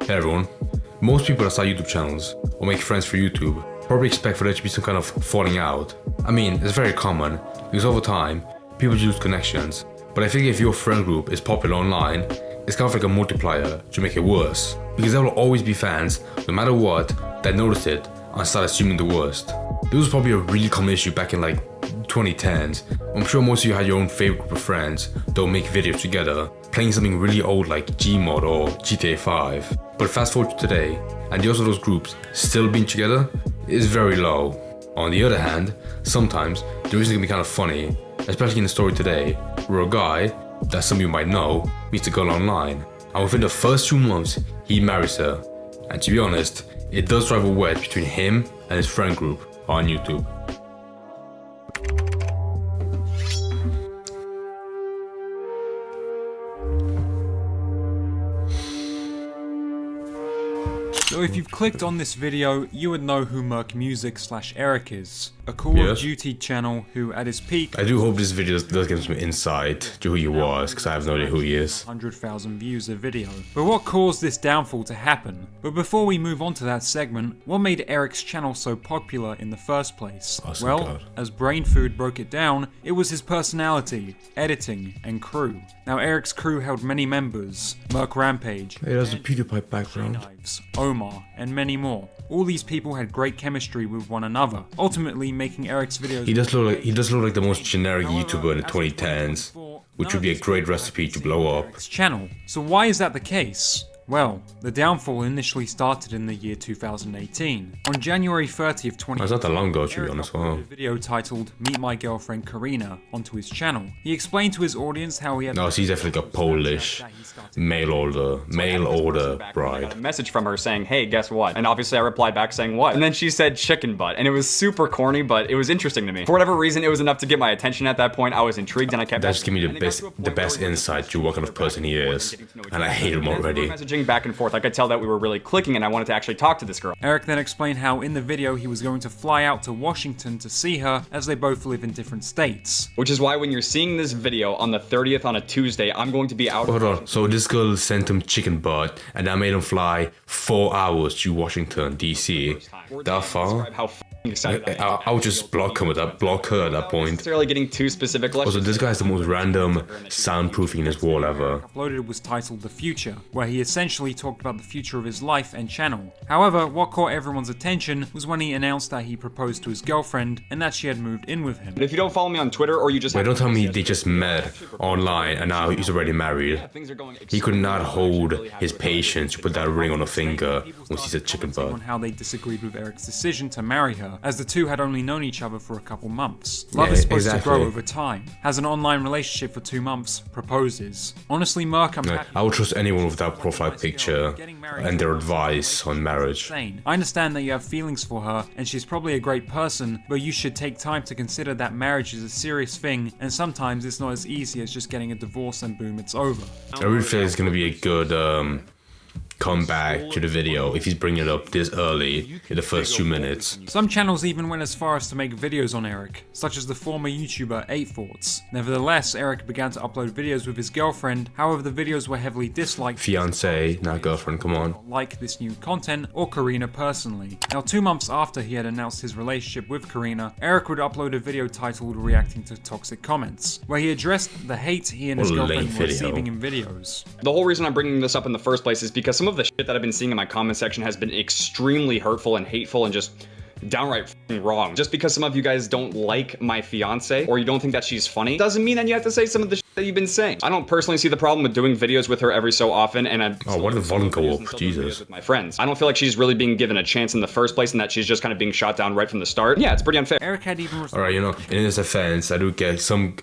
Hey everyone. Most people that start YouTube channels or make friends for YouTube probably expect for there to be some kind of falling out. I mean, it's very common because over time, people lose connections. But I think if your friend group is popular online, it's kind of like a multiplier to make it worse. Because there will always be fans, no matter what, that notice it and start assuming the worst. This was probably a really common issue back in like 2010s. I'm sure most of you had your own favorite group of friends that would make videos together, playing something really old like Gmod or GTA 5. But fast forward to today, and the odds of those groups still being together is very low. On the other hand, sometimes the reason can be kind of funny, especially in the story today, where a guy, that some of you might know, meets a girl online, and within the first 2 months, he marries her. And to be honest, it does drive a wedge between him and his friend group on YouTube. So if you've clicked on this video, you would know who M3RKMUS1C's is, a Call of Duty channel who at his peak... I do hope this video does give some insight to who he was, because I have no idea who he is. 100,000 views a video. But what caused this downfall to happen? But before we move on to that segment, what made Eric's channel so popular in the first place? As Brain Food broke it down, it was his personality, editing, and crew. Now Eric's crew held many members, Merc Rampage, hey, there's a PewDiePie background, Knives, Omar, and many more. All these people had great chemistry with one another, ultimately making Eric's videos... He does look like the most generic YouTuber in the 2010s, which would be a great recipe to blow up. Channel. So why is that the case? Well, the downfall initially started in the year 2018. On January 30th, 2018, that's not that long ago, to be honest. Wow. A video titled "Meet My Girlfriend Karina" onto his channel. He explained to his audience how he had... No, she's definitely like a Polish mail order bride. I got a message from her saying, "Hey, guess what?" And obviously I replied back saying what? And then she said chicken butt, and it was super corny, but it was interesting to me. For whatever reason, it was enough to get my attention at that point. I was intrigued and I kept... That just gave me the best insight to what kind of person he is, and I hate him already. Back and forth, I could tell that we were really clicking and I wanted to actually talk to this girl. Eric then explained how in the video he was going to fly out to Washington to see her as they both live in different states. Which is why when you're seeing this video on the 30th on a Tuesday, I'm going to be out... Hold on, so this girl sent him chicken butt and that made him fly 4 hours to Washington, DC. That far? I would just block her at that point. Necessarily getting too specific. Also, this guy has the most random soundproofing in his wall ever. Uploaded was titled The Future, where he essentially talked about the future of his life and channel. However, what caught everyone's attention was when he announced that he proposed to his girlfriend and that she had moved in with him. But if you don't follow me on Twitter or you just... Wait, don't tell me they just met online and now he's already married. He could not hold his patience to put that ring on her finger when she said chicken butt. On how they disagreed with Eric's decision to marry her, as the two had only known each other for a couple months. Love is supposed to grow over time. Has an online relationship for 2 months, proposes. Honestly, Merc, I would trust anyone with that profile picture and their advice on marriage. I understand that you have feelings for her and she's probably a great person, but you should take time to consider that marriage is a serious thing and sometimes it's not as easy as just getting a divorce and boom, it's over. I really feel it's going to be a good come back to the video if he's bringing it up this early in the first 2 minutes. Some channels even went as far as to make videos on Eric, such as the former YouTuber 8 Thoughts. Nevertheless, Eric began to upload videos with his girlfriend, however the videos were heavily disliked. Fiancé, not girlfriend, come on. Like this new content, or Karina personally. Now 2 months after he had announced his relationship with Karina, Eric would upload a video titled Reacting to Toxic Comments, where he addressed the hate he and his girlfriend were receiving in videos. The whole reason I'm bringing this up in the first place is because some of the shit that I've been seeing in my comment section has been extremely hurtful and hateful and just downright wrong. Just because some of you guys don't like my fiance or you don't think that she's funny doesn't mean that you have to say some of the shit that you've been saying. I don't personally see the problem with doing videos with her every so often, and what did the volume go up? Jesus. With my friends. I don't feel like she's really being given a chance in the first place and that she's just kind of being shot down right from the start. Yeah, it's pretty unfair. Eric had even... Alright, you know, in his offense, I do get some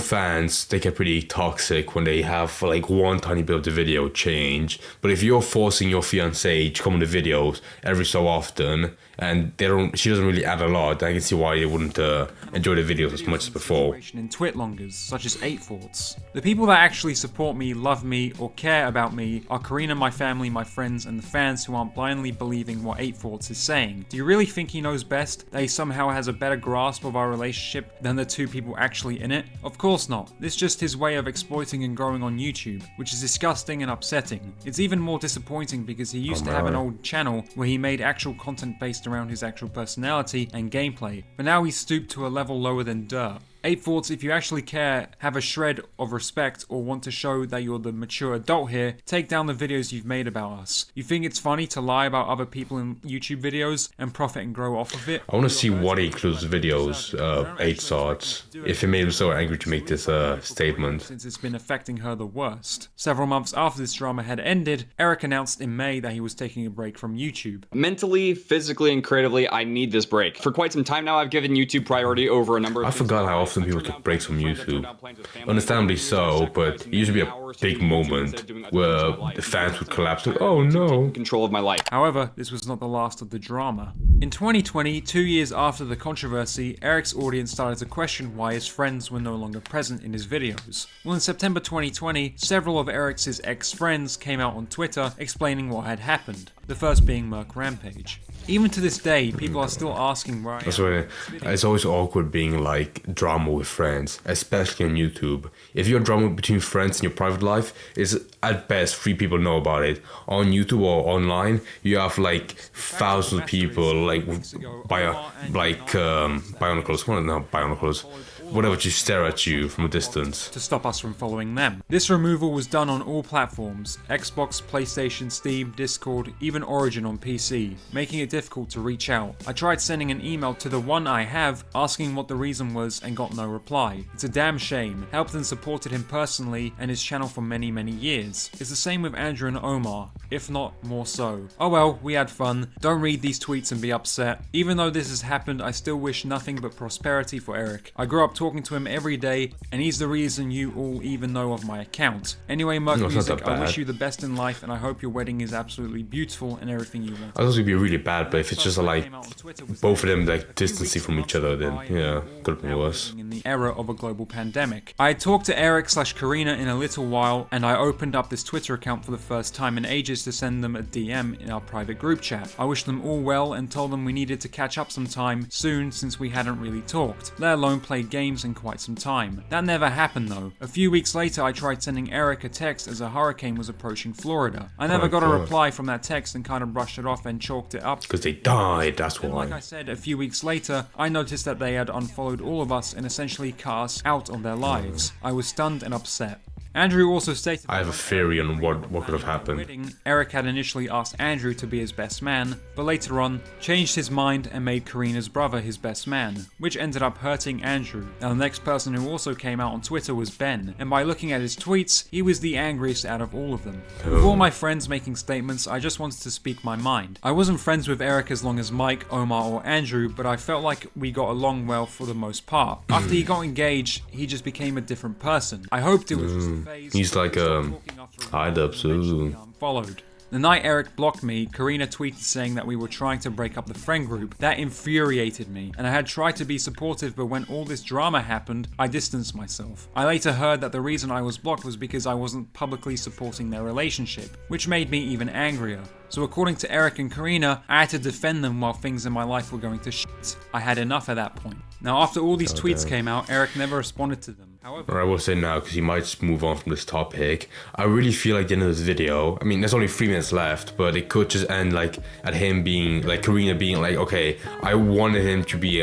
fans, they get pretty toxic when they have like one tiny bit of the video change. But if you're forcing your fiancé to come in the videos every so often, and she doesn't really add a lot. I can see why they wouldn't enjoy the videos as much as before. In Twitlongers, such as 8thoughts. The people that actually support me, love me, or care about me are Karina, my family, my friends, and the fans who aren't blindly believing what 8thoughts is saying. Do you really think he knows best? That he somehow has a better grasp of our relationship than the two people actually in it? Of course not. This is just his way of exploiting and growing on YouTube, which is disgusting and upsetting. It's even more disappointing because he used to have an old channel where he made actual content based around his actual personality and gameplay, but now he's stooped to a level lower than dirt. 8thoughts, if you actually care, have a shred of respect, or want to show that you're the mature adult here, take down the videos you've made about us. You think it's funny to lie about other people in YouTube videos and profit and grow off of it? I want to see what he includes videos, 8thoughts, if it made him so angry to make this statement. Since it's been affecting her the worst. Several months after this drama had ended, Eric announced in May that he was taking a break from YouTube. Mentally, physically, and creatively, I need this break. For quite some time now, I've given YouTube priority over a number of I forgot how often people took breaks from YouTube. Understandably so, but it used to be a big moment where the fans would collapse like, oh no. Control of my life. However, this was not the last of the drama. In 2020, 2 years after the controversy, Eric's audience started to question why his friends were no longer present in his videos. Well, in September 2020, several of Eric's ex-friends came out on Twitter explaining what had happened. The first being M3RKMUS1C's. Even to this day, people are still asking why. That's why it's always awkward being like drama with friends, especially on YouTube. If you're drama between friends in your private life, it's at best 3 people know about it. On YouTube or online, you have like thousands of people like binoculars. Well, not binoculars. Whatever, just stare at you from a distance. To stop us from following them. This removal was done on all platforms: Xbox, PlayStation, Steam, Discord, even Origin on PC, making it difficult to reach out. I tried sending an email to the one I have, asking what the reason was, and got no reply. It's a damn shame. Helped and supported him personally and his channel for many years. It's the same with Andrew and Omar, if not more so. Oh well, we had fun. Don't read these tweets and be upset. Even though this has happened, I still wish nothing but prosperity for Eric. I grew up talking to him every day, and he's the reason you all even know of my account. Anyway, M3RKMUS1C, I wish you the best in life, and I hope your wedding is absolutely beautiful and everything you want. I thought it would be really bad, but if it's just like both of them like distancing from each other, then yeah, could have been worse. In the era of a global pandemic. I had talked to Eric/Karina in a little while, and I opened up this Twitter account for the first time in ages to send them a DM in our private group chat. I wished them all well and told them we needed to catch up sometime soon since we hadn't really talked, let alone played games in quite some time. That never happened though. A few weeks later, I tried sending Eric a text as a hurricane was approaching Florida. I never got a reply from that text and kind of brushed it off and chalked it up. Because they died, that's why. And like I said, a few weeks later, I noticed that they had unfollowed all of us and essentially cut us out of their lives. I was stunned and upset. Andrew also stated I have a theory on what could have happened. Eric had initially asked Andrew to be his best man, but later on changed his mind and made Karina's brother his best man, which ended up hurting Andrew. Now the next person who also came out on Twitter was Ben, and by looking at his tweets, he was the angriest out of all of them. With all my friends making statements, I just wanted to speak my mind. I wasn't friends with Eric as long as Mike, Omar or Andrew, but I felt like we got along well for the most part. After he got engaged, he just became a different person. I hoped it was just a phase. He's like followed. The night Eric blocked me, Karina tweeted saying that we were trying to break up the friend group. That infuriated me, and I had tried to be supportive, but when all this drama happened, I distanced myself. I later heard that the reason I was blocked was because I wasn't publicly supporting their relationship, which made me even angrier. So according to Eric and Karina, I had to defend them while things in my life were going to shit. I had enough at that point. Now after all these tweets came out, Eric never responded to them. However, I will say now, because he might just move on from this topic, I really feel like the end of this video, I mean there's only 3 minutes left, but it could just end like at him being, like Karina being like, okay, I wanted him to be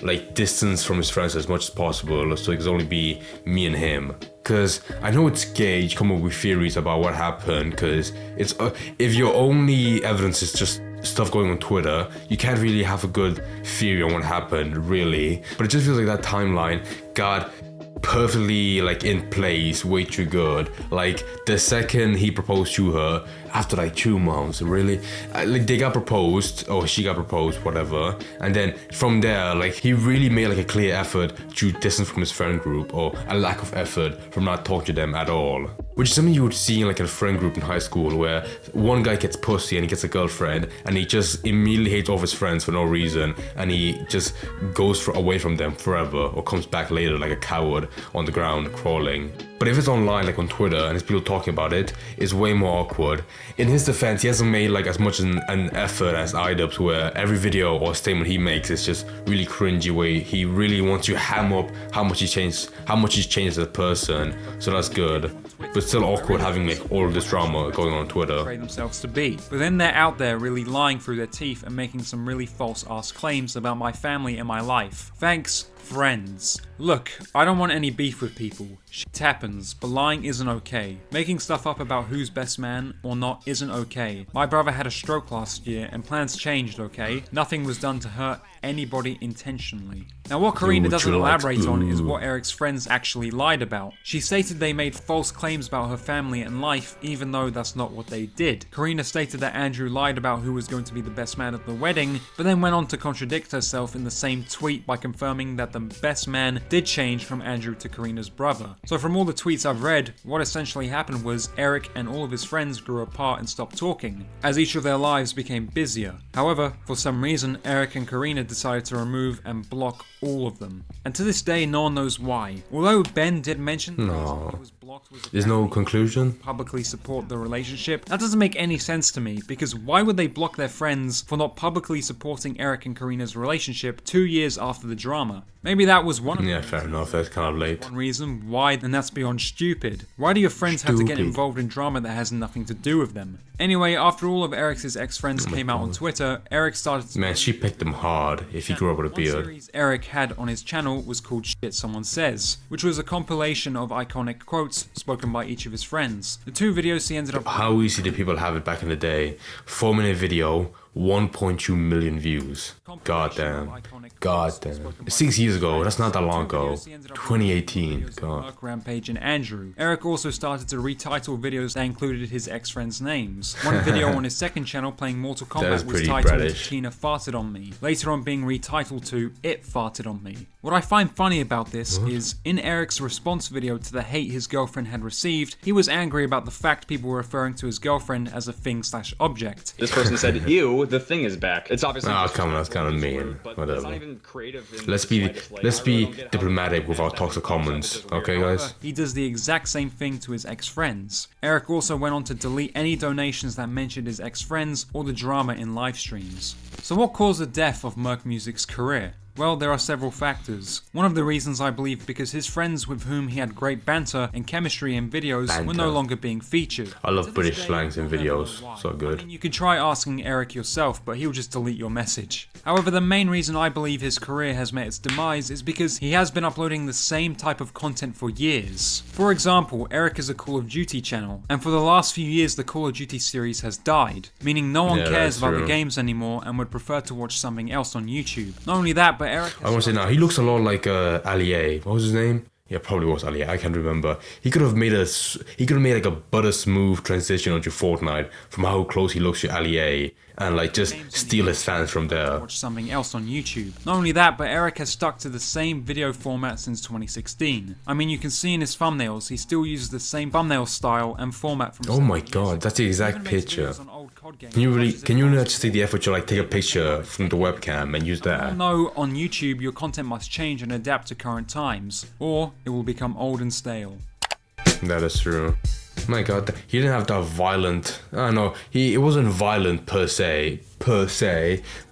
like distance from his friends as much as possible, so it could only be me and him. Because I know it's gay to come up with theories about what happened, because it's if your only evidence is just stuff going on Twitter, you can't really have a good theory on what happened, really. But it just feels like that timeline got perfectly like in place, way too good. Like the second he proposed to her after like 2 months, really. Like they got proposed, or she got proposed, whatever. And then from there, like he really made like a clear effort to distance from his friend group, or a lack of effort from not talking to them at all. Which is something you would see in like a friend group in high school, where one guy gets pussy and he gets a girlfriend and he just immediately hates all of his friends for no reason, and he just goes away from them forever, or comes back later like a coward on the ground crawling. But if it's online, like on Twitter, and there's people talking about it, it's way more awkward. In his defense, he hasn't made like as much an effort as iDubbbz, where every video or statement he makes is just really cringy, way he really wants you to ham up how much he's changed as a person. So that's good. But still awkward having like all of this drama going on Twitter. Portray themselves to be. But then they're out there really lying through their teeth and making some really false ass claims about my family and my life. Thanks, friends. Look, I don't want any beef with people. Shit happens, but lying isn't okay. Making stuff up about who's best man or not isn't okay. My brother had a stroke last year and plans changed, okay? Nothing was done to hurt anybody intentionally. Now what Karina doesn't elaborate on is what Eric's friends actually lied about. She stated they made false claims about her family and life, even though that's not what they did. Karina stated that Andrew lied about who was going to be the best man at the wedding, but then went on to contradict herself in the same tweet by confirming that the best man did change from Andrew to Karina's brother. So from all the tweets I've read, what essentially happened was Eric and all of his friends grew apart and stopped talking, as each of their lives became busier. However, for some reason, Eric and Karina decided to remove and block all of them. And to this day, no one knows why. Although Ben did mention that he was blocked was there's no conclusion. Publicly support the relationship. That doesn't make any sense to me, because why would they block their friends for not publicly supporting Eric and Karina's relationship 2 years after the drama? Maybe that was one of Yeah, fair enough, that's kind of late. one reason why, and that's beyond stupid. Why do your friends have to get involved in drama that has nothing to do with them? Anyway, after all of Eric's ex-friends came out on Twitter, Eric started to... Man, she picked him hard if he grew up with a One beard. series Eric had on his channel was called Shit Someone Says, which was a compilation of iconic quotes spoken by each of his friends. The 2 videos he ended up... How easy did people have it back in the day? 4-minute video, 1.2 million views. God damn. God damn. 6 years ago, that's not that long ago. 2018, God. Rampage and Andrew. Eric also started to retitle videos that included his ex-friends' names. One video on his second channel playing Mortal Kombat was titled Tina Farted on Me, later on being retitled to It Farted on Me. What I find funny about this is, in Eric's response video to the hate his girlfriend had received, he was angry about the fact people were referring to his girlfriend as a thing/object. This person said, ew, the thing is back. It's obviously... Oh, come on, that's kind of mean. Whatever. Let's be diplomatic with our toxic comments, okay guys? He does the exact same thing to his ex-friends. Eric also went on to delete any donations that mentioned his ex-friends or the drama in live streams. So what caused the death of M3RKMUS1C's career? Well, there are several factors. One of the reasons I believe because his friends with whom he had great banter and chemistry in videos were no longer being featured. I love British slangs in videos, so good. I mean, you could try asking Eric yourself, but he'll just delete your message. However, the main reason I believe his career has met its demise is because he has been uploading the same type of content for years. For example, Eric is a Call of Duty channel, and for the last few years the Call of Duty series has died, meaning no one cares about the games anymore and would prefer to watch something else on YouTube. Not only that, but Eric... I want to say now, he looks a lot like Ali. What was his name? Yeah, probably was Ali. I can't remember. He could have made like a butter smooth transition onto Fortnite from how close he looks to Ali, and like just steal his fans from there. Watch something else on YouTube. Not only that, but Eric has stuck to the same video format since 2016. I mean, you can see in his thumbnails, he still uses the same thumbnail style and format from... Oh my god, that's the exact picture. Can you not just take the effort to like take a picture from the webcam and use that? No, on YouTube your content must change and adapt to current times, or it will become old and stale. That is true. My god, he didn't have that violent... I don't know, it wasn't violent per se,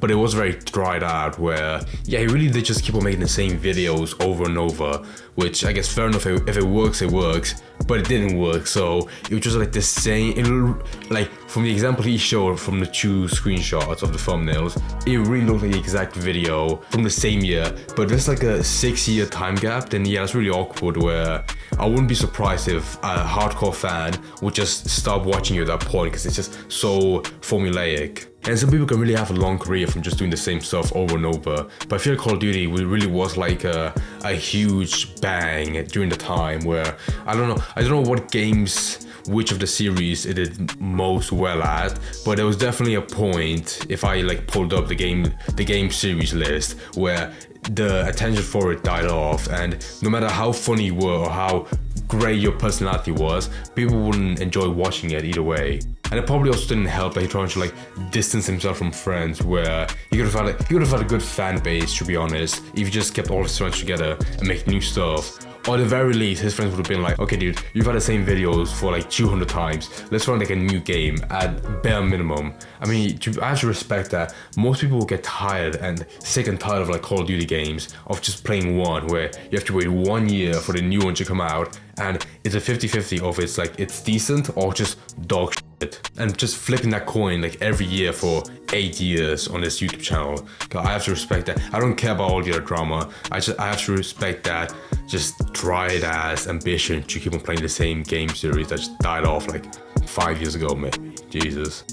but it was very dried out where, yeah, he really did just keep on making the same videos over and over, which I guess fair enough, if it works, it works, but it didn't work, so it was just like the same, like from the example he showed from the 2 screenshots of the thumbnails, it really looked like the exact video from the same year, but there's like a 6-year time gap, then yeah, it's really awkward where I wouldn't be surprised if a hardcore fan would just stop watching you at that point because it's just so formulaic. And some people can really have a long career from just doing the same stuff over and over. But I feel Call of Duty really was like a huge bang during the time where I don't know what games which of the series it did most well at, but there was definitely a point, if I like pulled up the game series list, where the attention for it died off, and no matter how funny you were or how great your personality was, people wouldn't enjoy watching it either way. And it probably also didn't help that he trying to like distance himself from friends, where he could have had a good fan base, to be honest, if he just kept all his friends together and make new stuff. Or at the very least, his friends would have been like, okay dude, you've had the same videos for like 200 times, let's run like a new game at bare minimum. I mean, I have to respect that. Most people will get tired and sick and tired of like Call of Duty games, of just playing one, where you have to wait 1 year for the new one to come out, and it's a 50-50 of it's decent or just dog shit. And just flipping that coin like every year for 8 years on this YouTube channel. I have to respect that. I don't care about all the other drama. I have to respect that just dried ass ambition to keep on playing the same game series that just died off like 5 years ago, maybe. Jesus.